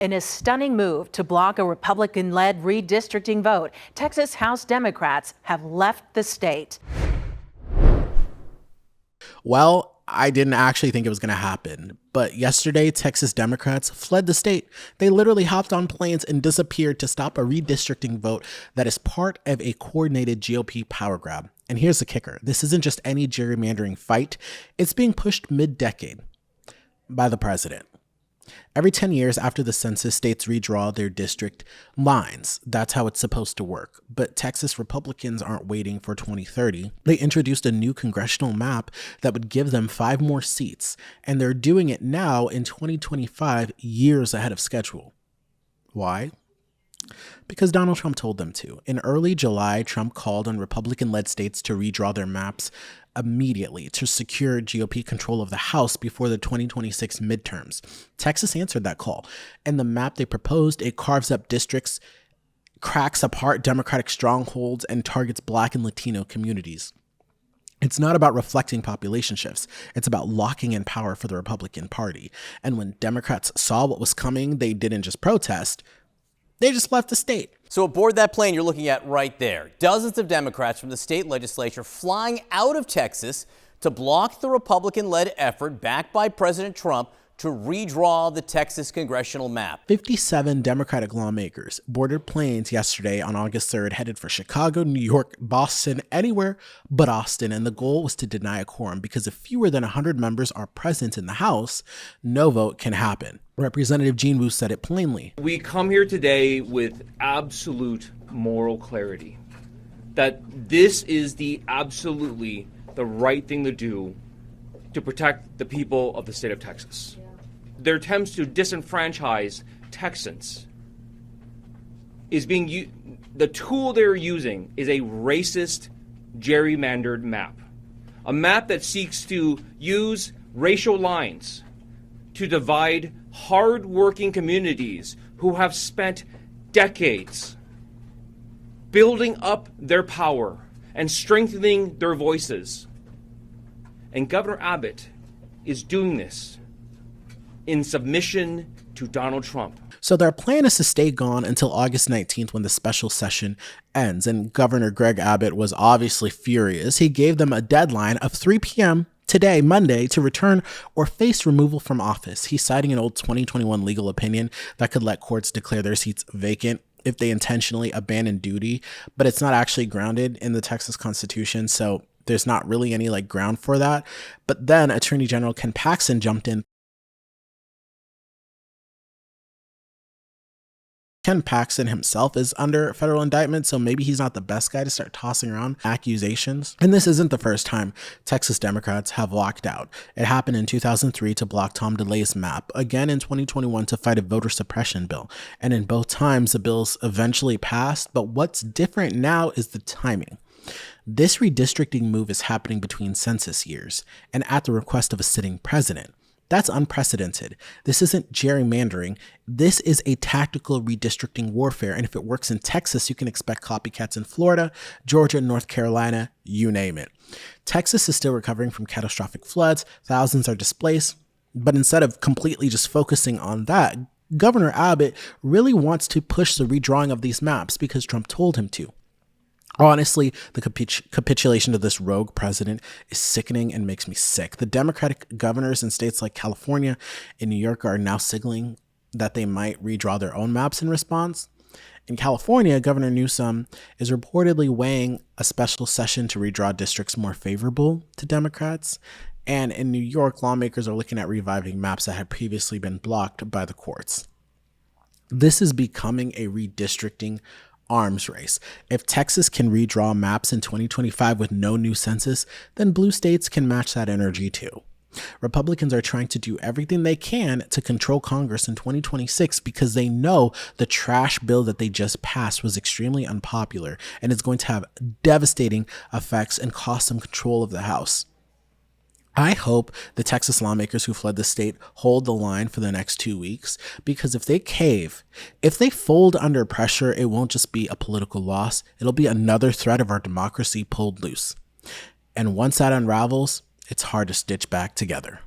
In a stunning move to block a Republican-led redistricting vote, Texas House Democrats have left the state. Well, I didn't actually think it was going to happen, but yesterday, Texas Democrats fled the state. They literally hopped on planes and disappeared to stop a redistricting vote that is part of a coordinated GOP power grab. And here's the kicker. This isn't just any gerrymandering fight. It's being pushed mid-decade by the president. Every 10 years after the census, states redraw their district lines. That's how it's supposed to work. But Texas Republicans aren't waiting for 2030. They introduced a new congressional map that would give them 5 more seats, and they're doing it now in 2025, years ahead of schedule. Why? Because Donald Trump told them to. In early July, Trump called on Republican-led states to redraw their maps immediately to secure GOP control of the House before the 2026 midterms. Texas answered that call, and the map they proposed, it carves up districts, cracks apart Democratic strongholds, and targets Black and Latino communities. It's not about reflecting population shifts. It's about locking in power for the Republican Party. And when Democrats saw what was coming, they didn't just protest, they just left the state. So aboard that plane you're looking at right there, dozens of Democrats from the state legislature flying out of Texas to block the Republican-led effort backed by President Trump to redraw the Texas congressional map. 57 Democratic lawmakers boarded planes yesterday on August 3rd, headed for Chicago, New York, Boston, anywhere but Austin. And the goal was to deny a quorum because if fewer than 100 members are present in the House, no vote can happen. Representative Gene Wu said it plainly. We come here today with absolute moral clarity that this is absolutely the right thing to do to protect the people of the state of Texas. Their attempts to disenfranchise Texans the tool they're using is a racist, gerrymandered map. A map that seeks to use racial lines to divide hard-working communities who have spent decades building up their power and strengthening their voices. And Governor Abbott is doing this in submission to Donald Trump. So their plan is to stay gone until August 19th when the special session ends. And Governor Greg Abbott was obviously furious. He gave them a deadline of 3 p.m. today, Monday, to return or face removal from office. He's citing an old 2021 legal opinion that could let courts declare their seats vacant if they intentionally abandon duty, but it's not actually grounded in the Texas Constitution, so there's not really any ground for that. But then Attorney General Ken Paxton jumped in. Ken Paxton himself is under federal indictment, so maybe he's not the best guy to start tossing around accusations. And this isn't the first time Texas Democrats have walked out. It happened in 2003 to block Tom DeLay's map, again in 2021 to fight a voter suppression bill. And in both times, the bills eventually passed, but what's different now is the timing. This redistricting move is happening between census years and at the request of a sitting president. That's unprecedented. This isn't gerrymandering. This is a tactical redistricting warfare. And if it works in Texas, you can expect copycats in Florida, Georgia, North Carolina, you name it. Texas is still recovering from catastrophic floods. Thousands are displaced. But instead of completely just focusing on that, Governor Abbott really wants to push the redrawing of these maps because Trump told him to. Honestly, the capitulation of this rogue president is sickening and makes me sick. The Democratic governors in states like California and New York are now signaling that they might redraw their own maps in response. In California, Governor Newsom is reportedly weighing a special session to redraw districts more favorable to Democrats. And in New York, lawmakers are looking at reviving maps that had previously been blocked by the courts. This is becoming a redistricting arms race. If Texas can redraw maps in 2025 with no new census, then blue states can match that energy too. Republicans are trying to do everything they can to control Congress in 2026 because they know the trash bill that they just passed was extremely unpopular and is going to have devastating effects and cost them control of the House. I hope the Texas lawmakers who fled the state hold the line for the next 2 weeks, because if they cave, if they fold under pressure, it won't just be a political loss. It'll be another thread of our democracy pulled loose. And once that unravels, it's hard to stitch back together.